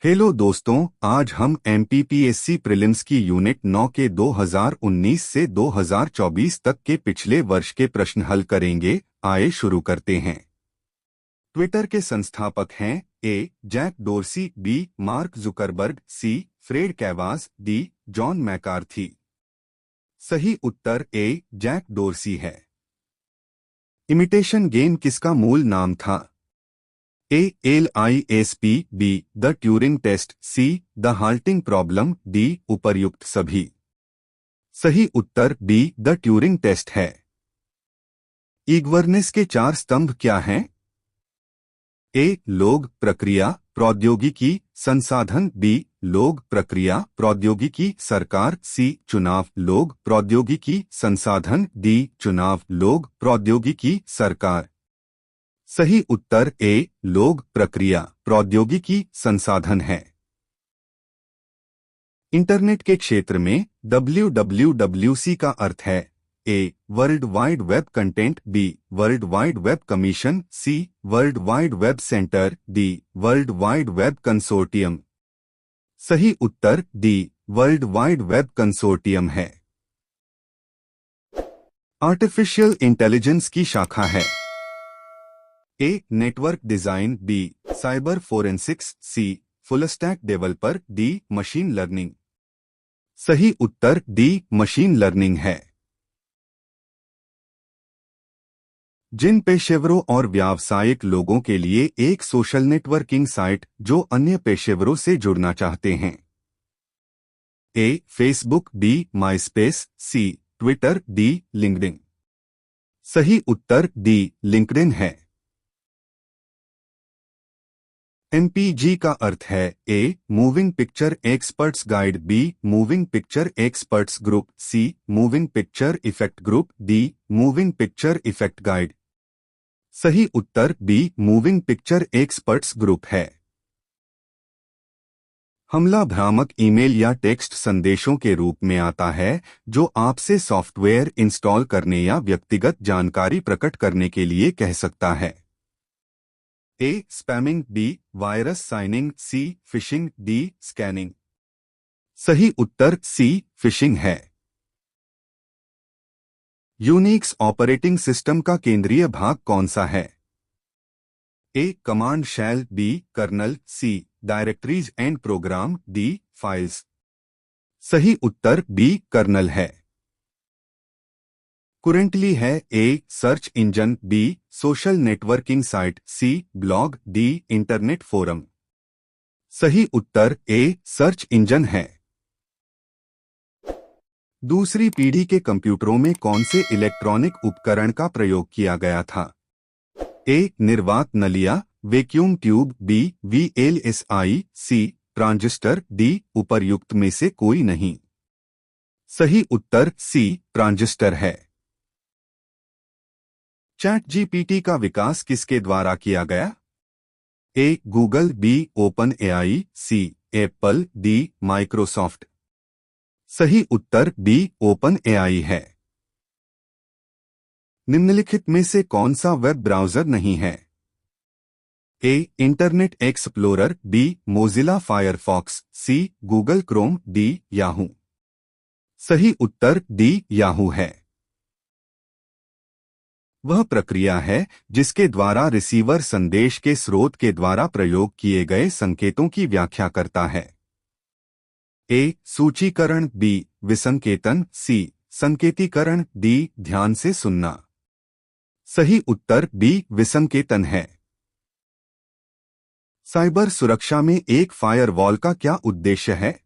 Hello दोस्तों, आज हम एमपीपीएससी प्रीलिम्स की यूनिट 9 के 2019 से 2024 तक के पिछले वर्ष के प्रश्न हल करेंगे। आइए शुरू करते हैं। ट्विटर के संस्थापक हैं A. Jack Dorsey, B. Mark Zuckerberg, C. Fred कैवास, डी. John McCarthy. सही उत्तर ए. जैक डोर्सी है। इमिटेशन गेम किसका मूल नाम था? A. LISP, B. The Turing test, C. The halting problem, D. उपर्युक्त सभी। सही उत्तर बी. द ट्यूरिंग टेस्ट है। ईगवर्नेस के 4 स्तंभ क्या हैं? ए. लोग, प्रक्रिया, प्रौद्योगिकी, संसाधन, बी. लोग, प्रक्रिया, प्रौद्योगिकी, सरकार, सी. चुनाव, लोग, प्रौद्योगिकी, संसाधन, डी. चुनाव, लोग, प्रौद्योगिकी, सरकार। सही उत्तर ए. लोग, प्रक्रिया, प्रौद्योगिकी, संसाधन है। इंटरनेट के क्षेत्र में WWWC का अर्थ है A. World wide web content, B. World wide web commission, C. World wide web centre, D. World wide web consortium. सही उत्तर D. World wide web consortium है। आर्टिफिशियल इंटेलिजेंस की शाखा है A. Network design, B. Cyber forensics, C. Full stack developer, D. Machine learning. सही उत्तर D. Machine learning है। जिन पेशेवरों और व्यावसायिक लोगों के लिए एक सोशल नेटवर्किंग साइट जो अन्य पेशेवरों से जुड़ना चाहते हैं। A. Facebook, B. Myspace, C. Twitter, D. LinkedIn. सही उत्तर डी. लिंक्डइन है। MPG का अर्थ है A. Moving picture experts guide, B. Moving picture experts group, C. Moving picture effect group, D. Moving picture effect guide. सही उत्तर B. Moving picture experts group है। हमला भ्रामक ईमेल या टेक्स्ट संदेशों के रूप में आता है जो आपसे सॉफ्टवेयर इंस्टॉल करने या व्यक्तिगत जानकारी प्रकट करने के लिए कह सकता है। A. Spamming, B. Virus signing, C. Phishing, D. Scanning. सही उत्तर सी. फिशिंग है। यूनिक्स ऑपरेटिंग सिस्टम का केंद्रीय भाग कौन सा है? A. Command shell, B. Kernel, C. Directories and program, D. Files. सही उत्तर बी. कर्नल है। कुरेंटली है A. Search engine, B. Social networking site, C. Blog, D. Internet forum. सही उत्तर ए. सर्च इंजन है। दूसरी पीढ़ी के कंप्यूटरों में कौन से इलेक्ट्रॉनिक उपकरण का प्रयोग किया गया था? ए. निर्वात नलिया, vacuum tube, B. VLSI, C. Transistor, D. उपर्युक्त में से कोई नहीं। सही उत्तर सी. ट्रांजिस्टर है। चैट जीपीटी का विकास किसके द्वारा किया गया? A. Google, B. Open AI, C. Apple, D. Microsoft. सही उत्तर बी. ओपन AI है। निम्नलिखित में से कौन सा वेब ब्राउज़र नहीं है? A. Internet explorer, B. Mozilla Firefox, C. Google Chrome, D. Yahoo. सही उत्तर डी. याहू है। वह प्रक्रिया है जिसके द्वारा रिसीवर संदेश के स्रोत के द्वारा प्रयोग किए गए संकेतों की व्याख्या करता है। ए. सूचीकरण, बी. विसंकेतन, सी. संकेतीकरण, डी. ध्यान से सुनना। सही उत्तर बी. विसंकेतन है। साइबर सुरक्षा में एक फायरवॉल का क्या उद्देश्य है?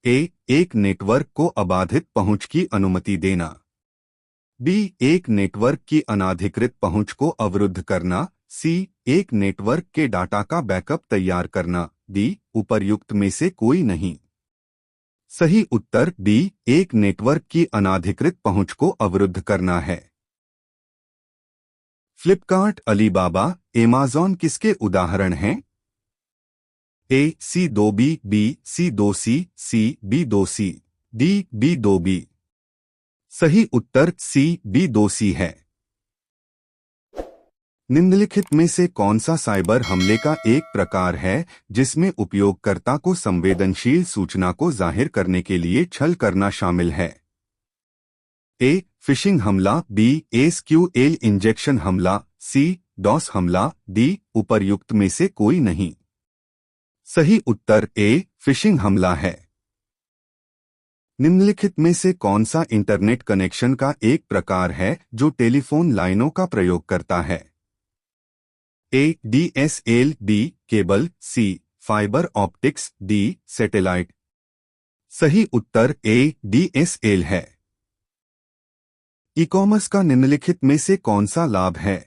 ए. एक नेटवर्क को अबाधित पहुंच की अनुमति देना, बी. एक नेटवर्क की अनाधिकृत पहुंच को अवरुद्ध करना, सी. एक नेटवर्क के डाटा का बैकअप तैयार करना, डी. उपर्युक्त में से कोई नहीं। सही उत्तर बी. एक नेटवर्क की अनाधिकृत पहुंच को अवरुद्ध करना है। फ्लिपकार्ट, अलीबाबा, एमेज़न किसके उदाहरण हैं? A. C2B, B. C2C, C. B2C, D. B2B। सही उत्तर सी. B2C है। निम्नलिखित में से कौन सा साइबर हमले का एक प्रकार है जिसमें उपयोगकर्ता को संवेदनशील सूचना को जाहिर करने के लिए छल करना शामिल है? ए. फिशिंग हमला, बी. एसक्यूएल इंजेक्शन हमला, सी. डॉस हमला, डी. उपर्युक्त में से कोई नहीं। सही उत्तर ए. फिशिंग हमला है। निम्नलिखित में से कौन सा इंटरनेट कनेक्शन का एक प्रकार है जो टेलीफोन लाइनों का प्रयोग करता है? A. DSL, B. Cable, C. Fibre optics, D. Satellite. सही उत्तर ए. डीएसएल है। ई कॉमर्स का निम्नलिखित में से कौन सा लाभ है?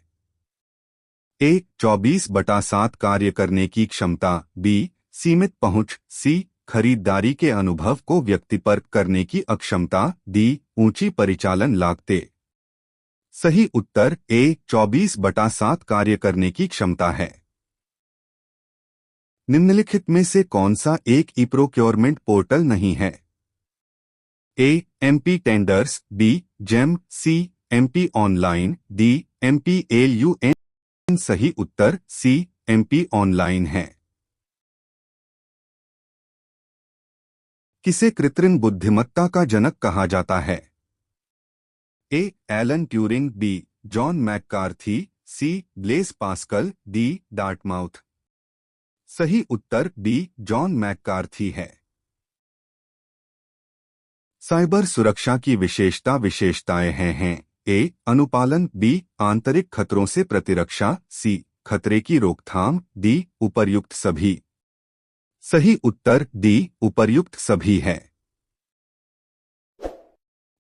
ए. 24/7 कार्य करने की क्षमता, बी. सीमित पहुंच, सी. खरीदारी के अनुभव को व्यक्तिपरक करने की अक्षमता, डी. ऊंची परिचालन लागतें। सही उत्तर ए. 24/7 कार्य करने की क्षमता है। निम्नलिखित में से कौन सा एक ई प्रोक्योरमेंट पोर्टल नहीं है? A. MP tenders, B. GeM, C. MP online, D. MPLUN. सही उत्तर सी. एमपी ऑनलाइन है। किसे कृत्रिम बुद्धिमत्ता का जनक कहा जाता है? A. Alan Turing, B. John McCarthy, C. Blaise Pascal, D. Dartmouth. सही उत्तर बी. जॉन मैककार्थी है। साइबर सुरक्षा की विशेषताएं हैं। ए. अनुपालन, बी. आंतरिक खतरों से प्रतिरक्षा, सी. खतरे की रोकथाम, डी. उपर्युक्त सभी। सही उत्तर डी. उपर्युक्त सभी है।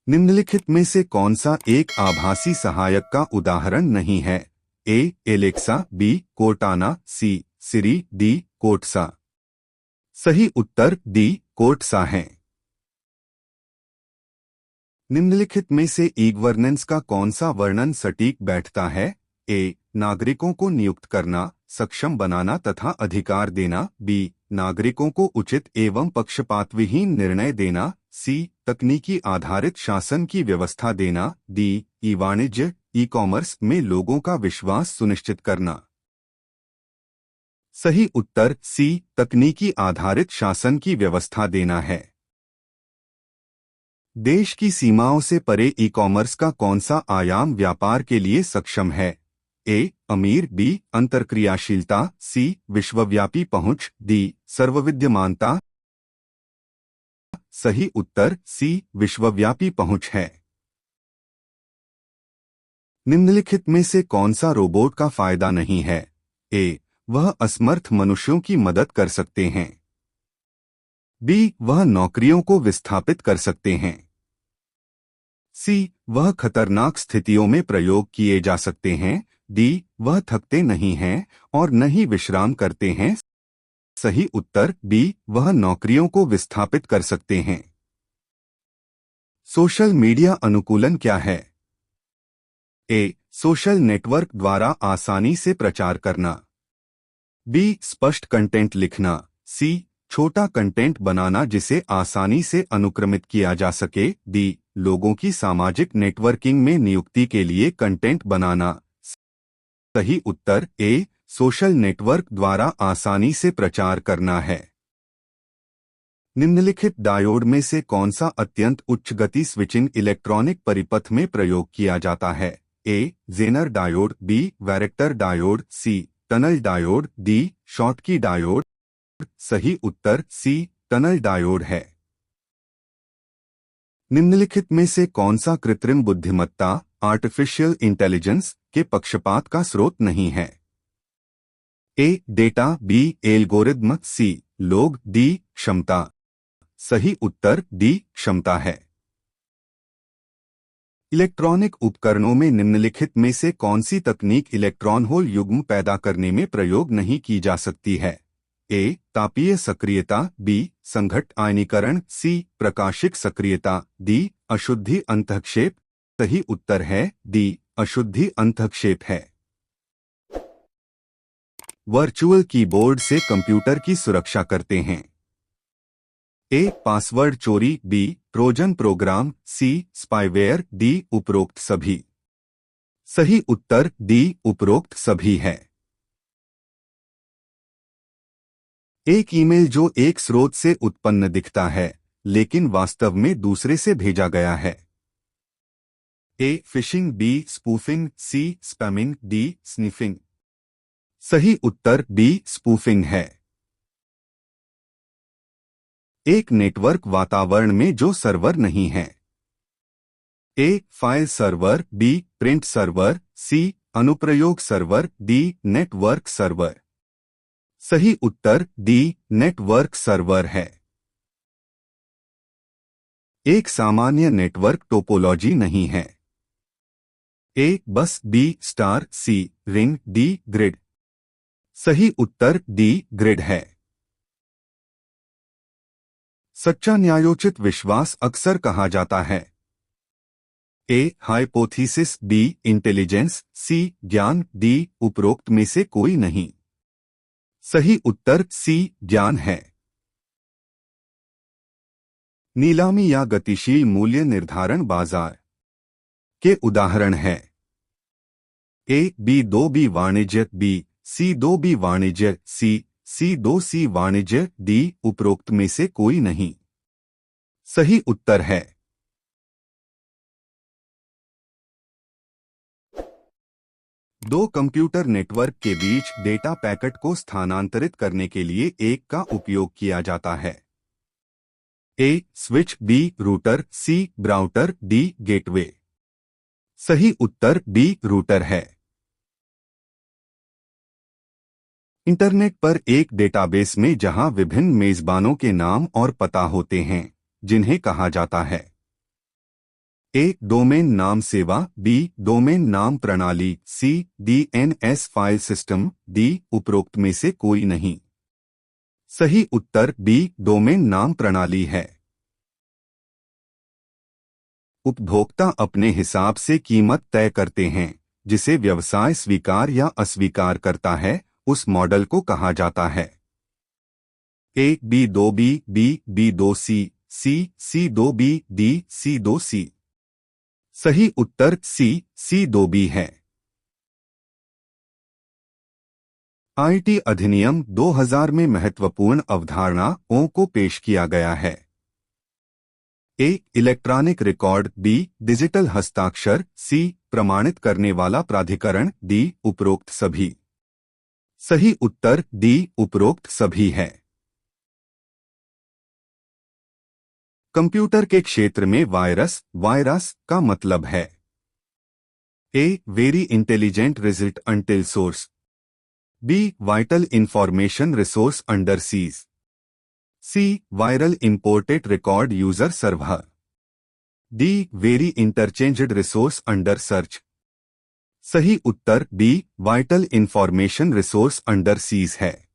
निम्नलिखित में से कौन सा एक आभासी सहायक का उदाहरण नहीं है? A. Alexa, B. Cortana, C. Siri, D. कोर्टसा। सही उत्तर डी. कोर्टसा है। निम्नलिखित में से ई गवर्नेंस का कौन सा वर्णन सटीक बैठता है? ए. नागरिकों को नियुक्त करना, सक्षम बनाना तथा अधिकार देना, बी. नागरिकों को उचित एवं पक्षपातविहीन निर्णय देना, सी. तकनीकी आधारित शासन की व्यवस्था देना, डी. ई वाणिज्य, ई कॉमर्स में लोगों का विश्वास सुनिश्चित करना। सही उत्तर सी. तकनीकी आधारित शासन की व्यवस्था देना है। देश की सीमाओं से परे ई कॉमर्स का कौन सा आयाम व्यापार के लिए सक्षम है? ए. अमीर, बी. अंतरक्रियाशीलता, सी. विश्वव्यापी पहुंच, डी. सर्वविद्यमानता। सही उत्तर सी. विश्वव्यापी पहुंच है। निम्नलिखित में से कौन सा रोबोट का फायदा नहीं है? ए. वह असमर्थ मनुष्यों की मदद कर सकते हैं, बी. वह नौकरियों को विस्थापित कर सकते हैं, सी. वह खतरनाक स्थितियों में प्रयोग किए जा सकते हैं, डी. वह थकते नहीं हैं और न ही विश्राम करते हैं। सही उत्तर बी. वह नौकरियों को विस्थापित कर सकते हैं। सोशल मीडिया अनुकूलन क्या है? ए. सोशल नेटवर्क द्वारा आसानी से प्रचार करना, बी. स्पष्ट कंटेंट लिखना, सी. छोटा कंटेंट बनाना जिसे आसानी से अनुक्रमित किया जा सके, डी. लोगों की सामाजिक नेटवर्किंग में नियुक्ति के लिए कंटेंट बनाना। सही उत्तर ए. सोशल नेटवर्क द्वारा आसानी से प्रचार करना है। निम्नलिखित डायोड में से कौन सा अत्यंत उच्च गति स्विचिंग इलेक्ट्रॉनिक परिपथ में प्रयोग किया जाता है? A. Zener diode, B. Varactor diode, C. Tunnel diode, D. Schottky diode. सही उत्तर सी. टनल डायोड है। निम्नलिखित में से कौन सा कृत्रिम बुद्धिमत्ता आर्टिफिशियल इंटेलिजेंस के पक्षपात का स्रोत नहीं है? A. Data, B. Algorithm, C. लोग, डी. क्षमता। सही उत्तर डी. क्षमता है। इलेक्ट्रॉनिक उपकरणों में निम्नलिखित में से कौन सी तकनीक इलेक्ट्रॉन होल युग्म पैदा करने में प्रयोग नहीं की जा सकती है? ए. तापीय सक्रियता, बी. संघट्ट आयनीकरण, सी. प्रकाशिक सक्रियता, डी. अशुद्धि अंतःक्षेप। सही उत्तर है डी. अशुद्धि अंतःक्षेप है। वर्चुअल कीबोर्ड से कंप्यूटर की सुरक्षा करते हैं। ए. पासवर्ड चोरी, B. Trojan program, C. Spyware, D. उपरोक्त सभी। सही उत्तर डी उपरोक्त सभी है। एक ईमेल जो एक स्रोत से उत्पन्न दिखता है लेकिन वास्तव में दूसरे से भेजा गया है। A phishing, B spoofing, C spamming, D sniffing. सही उत्तर बी स्पूफिंग है। एक नेटवर्क वातावरण में जो सर्वर नहीं है। A file server, B print server, C अनुप्रयोग सर्वर, डी नेटवर्क सर्वर। सही उत्तर डी नेटवर्क सर्वर है। एक सामान्य नेटवर्क टोपोलॉजी नहीं है। ए बस, बी स्टार, सी रिंग, डी ग्रिड। सही उत्तर डी ग्रिड है। सच्चा न्यायोचित विश्वास अक्सर कहा जाता है। ए हाइपोथीसिस, बी इंटेलिजेंस, सी ज्ञान, डी उपरोक्त में से कोई नहीं। सही उत्तर सी ज्ञान है। नीलामी या गतिशील मूल्य निर्धारण बाजार के उदाहरण हैं। ए बी 2 बी वाणिज्य, बी सी 2 बी वाणिज्य, सी 2 सी वाणिज्य, डी उपरोक्त में से कोई नहीं। सही उत्तर है। दो कंप्यूटर नेटवर्क के बीच डेटा पैकेट को स्थानांतरित करने के लिए एक का उपयोग किया जाता है। ए स्विच, बी रूटर, सी ब्राउटर, डी गेटवे। सही उत्तर बी रूटर है। इंटरनेट पर एक डेटाबेस में जहां विभिन्न मेजबानों के नाम और पता होते हैं, जिन्हें कहा जाता है। ए डोमेन नाम सेवा, बी डोमेन नाम प्रणाली, सी डीएनएस फाइल सिस्टम, डी उपरोक्त में से कोई नहीं। सही उत्तर बी डोमेन नाम प्रणाली है। उपभोक्ता अपने हिसाब से कीमत तय करते हैं, जिसे व्यवसाय स्वीकार या अस्वीकार करता है, उस मॉडल को कहा जाता है। A B 2 B, B 2 C, C 2 B, D C 2 C. सही उत्तर सी 2 बी है। आईटी अधिनियम 2000 में महत्वपूर्ण अवधारणाओं को पेश किया गया है। ए इलेक्ट्रॉनिक रिकॉर्ड, बी डिजिटल हस्ताक्षर, सी प्रमाणित करने वाला प्राधिकरण, डी उपरोक्त सभी। सही उत्तर डी उपरोक्त सभी है। कंप्यूटर के क्षेत्र में वायरस का मतलब है। A very intelligent result until source, B vital information resource under seize, C viral imported record user server, D very interchanged resource under search. सही उत्तर B vital information resource under seize है।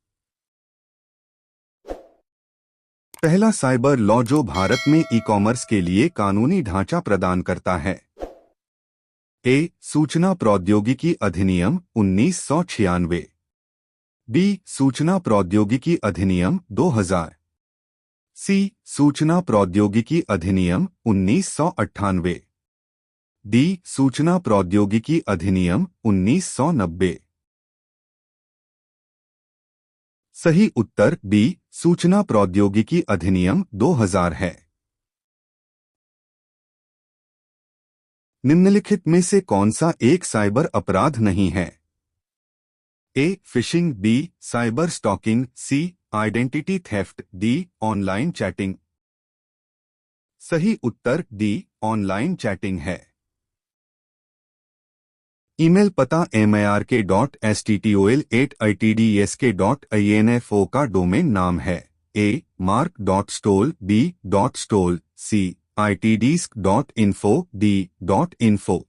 पहला cyber law जो भारत में e commerce के लिए कानूनी ढांचा प्रदान करता है। ए सूचना प्रौद्योगिकी अधिनियम 1996, बी सूचना प्रौद्योगिकी अधिनियम 2000, सी सूचना प्रौद्योगिकी अधिनियम 1998, डी सूचना प्रौद्योगिकी अधिनियम 1990। सही उत्तर बी सूचना प्रौद्योगिकी अधिनियम 2000 है। निम्नलिखित में से कौन सा एक साइबर अपराध नहीं है? A phishing, B cyber stalking, C identity theft, D online chatting. सही उत्तर डी ऑनलाइन चैटिंग है। ईमेल पता mark.stol@itdsk.info का डोमेन नाम है। A mark.stol, B .stol, C itdisk.info, D .info।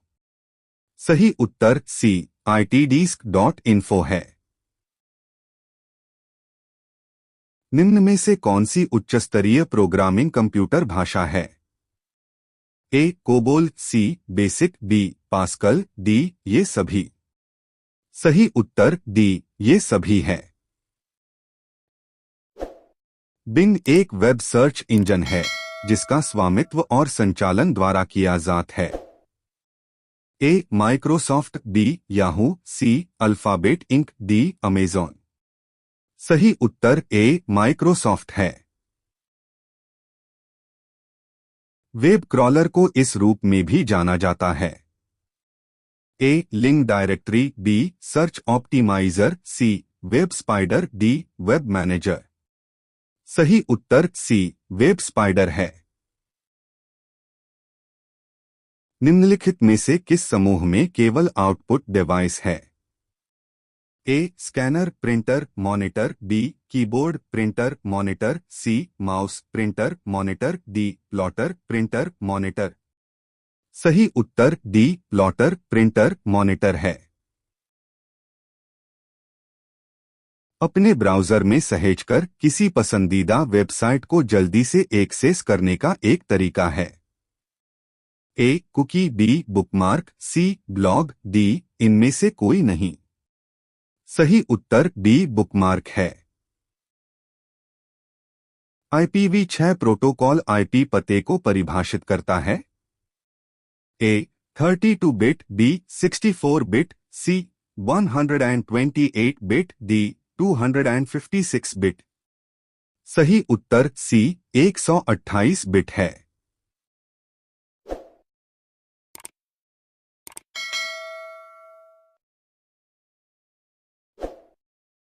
सही उत्तर सी itdisk.info है। निम्न में से कौन सी उच्चस्तरीय प्रोग्रामिंग कंप्यूटर भाषा है? ए कोबोल, सी बेसिक, बी पास्कल, डी ये सभी। सही उत्तर डी ये सभी है। बिंग एक वेब सर्च इंजन है जिसका स्वामित्व और संचालन द्वारा किया जाता है। A Microsoft, B Yahoo, C Alphabet Inc, D Amazon. सही उत्तर ए माइक्रोसॉफ्ट है। वेब क्रॉलर को इस रूप में भी जाना जाता है। A link directory, B search optimiser, C web spider, D web manager. सही उत्तर सी वेब स्पाइडर है। निम्नलिखित में से किस समूह में केवल आउटपुट डिवाइस है? A scanner, printer, monitor, B keyboard, printer, monitor, C mouse, printer, monitor, D plotter, printer, monitor. सही उत्तर डी प्लॉटर, प्रिंटर, मॉनिटर है। अपने ब्राउज़र में सहेजकर किसी पसंदीदा वेबसाइट को जल्दी से एक्सेस करने का एक तरीका है। ए कुकी, बी बुकमार्क, सी ब्लॉग, डी इनमें से कोई नहीं। सही उत्तर डी बुकमार्क है। IPv6 प्रोटोकॉल आईपी पते को परिभाषित करता है। ए 32 बिट, बी 64 बिट, सी 128 बिट, डी 256 बिट। सही उत्तर सी 128 बिट है।